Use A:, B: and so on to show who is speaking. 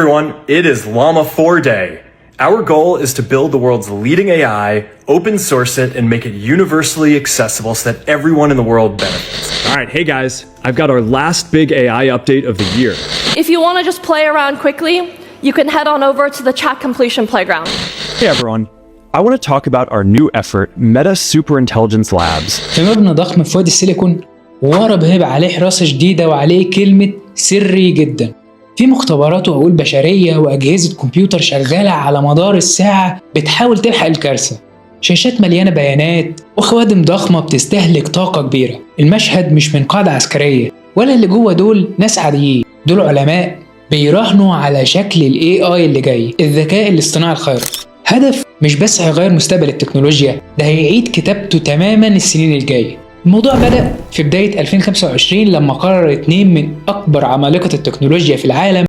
A: everyone, it is Llama 4 Day. Our goal is to build the world's leading AI, open source it, and make it universally accessible so that everyone in the world benefits.
B: All right, hey guys, I've got our last big AI update of the year.
C: If you want to just play around quickly, you can head on over to the chat completion playground.
B: Hey everyone, I want to talk about our new effort, Meta Superintelligence Labs.
D: في مبنى ضخم في وادي السيليكون ورا بيبقى عليه حراسة شديدة وعليه كلمة سري جدا. في مختبرات وعقول بشرية وأجهزة كمبيوتر شغالة على مدار الساعة بتحاول تلحق الكارثة. شاشات مليانة بيانات وخوادم ضخمة بتستهلك طاقة كبيرة. المشهد مش من قاعدة عسكرية ولا اللي جوه دول ناس عاديين، دول علماء بيراهنوا على شكل ال AI اللي جاي، الذكاء الاصطناعي الخارق. هدف مش بس هيغير مستقبل التكنولوجيا، ده هيعيد كتابته تماما السنين الجاية. الموضوع بدأ في بداية 2025 لما قرر 2 من أكبر عمالقة التكنولوجيا في العالم